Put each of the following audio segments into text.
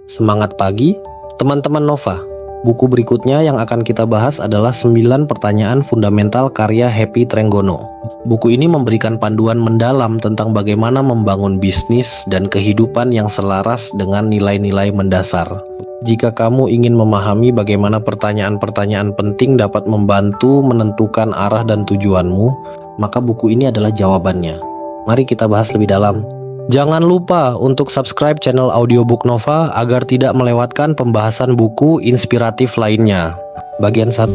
Semangat pagi, teman-teman Nova. Buku berikutnya yang akan kita bahas adalah 9 pertanyaan fundamental karya Happy Trenggono. Buku ini memberikan panduan mendalam tentang bagaimana membangun bisnis dan kehidupan yang selaras dengan nilai-nilai mendasar. Jika kamu ingin memahami bagaimana pertanyaan-pertanyaan penting dapat membantu menentukan arah dan tujuanmu, maka buku ini adalah jawabannya. Mari kita bahas lebih dalam. Jangan lupa untuk subscribe channel Audiobook Nova agar tidak melewatkan pembahasan buku inspiratif lainnya. Bagian 1.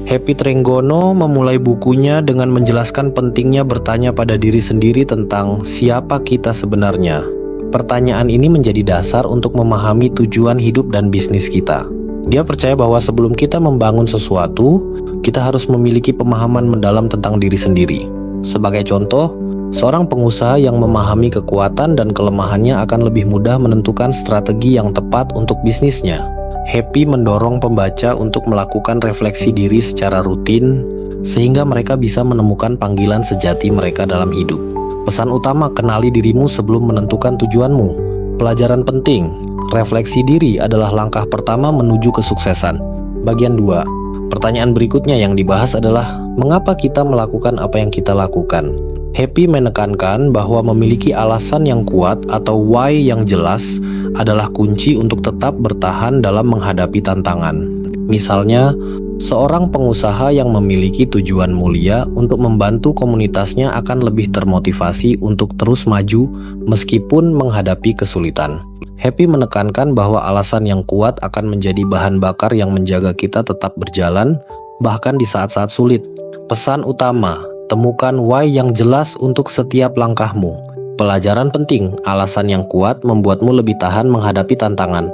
Happy Trenggono memulai bukunya dengan menjelaskan pentingnya bertanya pada diri sendiri tentang siapa kita sebenarnya. Pertanyaan ini menjadi dasar untuk memahami tujuan hidup dan bisnis kita. Dia percaya bahwa sebelum kita membangun sesuatu, kita harus memiliki pemahaman mendalam tentang diri sendiri. Sebagai contoh, seorang pengusaha yang memahami kekuatan dan kelemahannya akan lebih mudah menentukan strategi yang tepat untuk bisnisnya. Happy mendorong pembaca untuk melakukan refleksi diri secara rutin, sehingga mereka bisa menemukan panggilan sejati mereka dalam hidup. Pesan utama, kenali dirimu sebelum menentukan tujuanmu. Pelajaran penting, refleksi diri adalah langkah pertama menuju kesuksesan. Bagian 2. Pertanyaan berikutnya yang dibahas adalah, mengapa kita melakukan apa yang kita lakukan? Happy menekankan bahwa memiliki alasan yang kuat atau why yang jelas adalah kunci untuk tetap bertahan dalam menghadapi tantangan. Misalnya, seorang pengusaha yang memiliki tujuan mulia untuk membantu komunitasnya akan lebih termotivasi untuk terus maju meskipun menghadapi kesulitan. Happy menekankan bahwa alasan yang kuat akan menjadi bahan bakar yang menjaga kita tetap berjalan, bahkan di saat-saat sulit. Pesan utama, temukan why yang jelas untuk setiap langkahmu. Pelajaran penting, alasan yang kuat membuatmu lebih tahan menghadapi tantangan.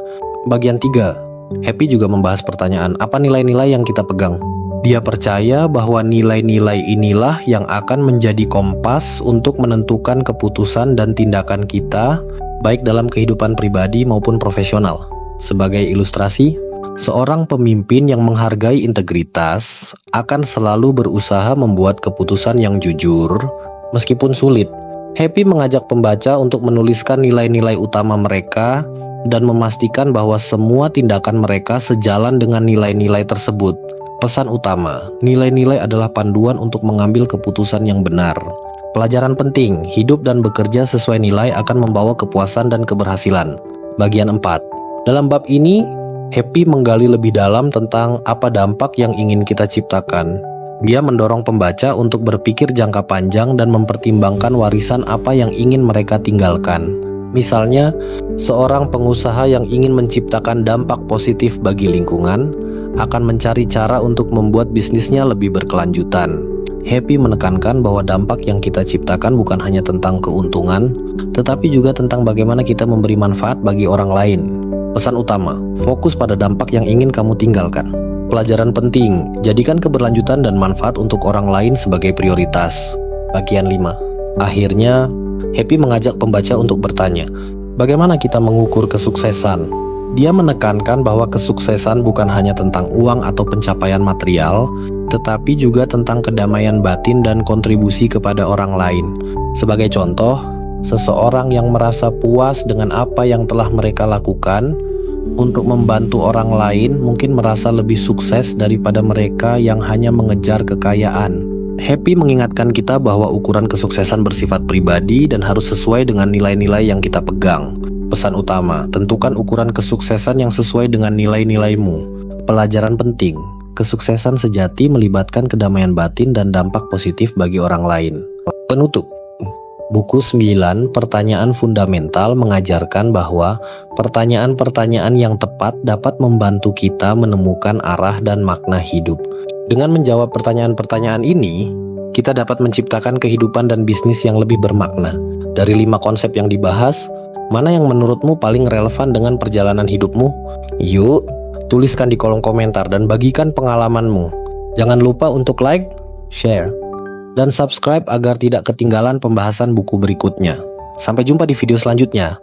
Bagian 3. Happy juga membahas pertanyaan, apa nilai-nilai yang kita pegang? Dia percaya bahwa nilai-nilai inilah yang akan menjadi kompas untuk menentukan keputusan dan tindakan kita, baik dalam kehidupan pribadi maupun profesional. Sebagai ilustrasi, seorang pemimpin yang menghargai integritas akan selalu berusaha membuat keputusan yang jujur, meskipun sulit. Happy mengajak pembaca untuk menuliskan nilai-nilai utama mereka dan memastikan bahwa semua tindakan mereka sejalan dengan nilai-nilai tersebut. Pesan utama, nilai-nilai adalah panduan untuk mengambil keputusan yang benar. Pelajaran penting, hidup dan bekerja sesuai nilai akan membawa kepuasan dan keberhasilan. Bagian 4. Dalam bab ini, Happy menggali lebih dalam tentang apa dampak yang ingin kita ciptakan. Dia mendorong pembaca untuk berpikir jangka panjang dan mempertimbangkan warisan apa yang ingin mereka tinggalkan. Misalnya, seorang pengusaha yang ingin menciptakan dampak positif bagi lingkungan akan mencari cara untuk membuat bisnisnya lebih berkelanjutan. Happy menekankan bahwa dampak yang kita ciptakan bukan hanya tentang keuntungan, tetapi juga tentang bagaimana kita memberi manfaat bagi orang lain. Pesan utama, fokus pada dampak yang ingin kamu tinggalkan. Pelajaran penting, jadikan keberlanjutan dan manfaat untuk orang lain sebagai prioritas. Bagian 5. Akhirnya, Happy mengajak pembaca untuk bertanya, bagaimana kita mengukur kesuksesan? Dia menekankan bahwa kesuksesan bukan hanya tentang uang atau pencapaian material, tetapi juga tentang kedamaian batin dan kontribusi kepada orang lain. Sebagai contoh, seseorang yang merasa puas dengan apa yang telah mereka lakukan untuk membantu orang lain mungkin merasa lebih sukses daripada mereka yang hanya mengejar kekayaan. Happy mengingatkan kita bahwa ukuran kesuksesan bersifat pribadi dan harus sesuai dengan nilai-nilai yang kita pegang. Pesan utama, tentukan ukuran kesuksesan yang sesuai dengan nilai-nilaimu. Pelajaran penting, kesuksesan sejati melibatkan kedamaian batin dan dampak positif bagi orang lain. Penutup. Buku 9 Pertanyaan Fundamental mengajarkan bahwa pertanyaan-pertanyaan yang tepat dapat membantu kita menemukan arah dan makna hidup. Dengan menjawab pertanyaan-pertanyaan ini, kita dapat menciptakan kehidupan dan bisnis yang lebih bermakna. Dari 5 konsep yang dibahas, mana yang menurutmu paling relevan dengan perjalanan hidupmu? Yuk, tuliskan di kolom komentar dan bagikan pengalamanmu. Jangan lupa untuk like, share, dan subscribe agar tidak ketinggalan pembahasan buku berikutnya. Sampai jumpa di video selanjutnya.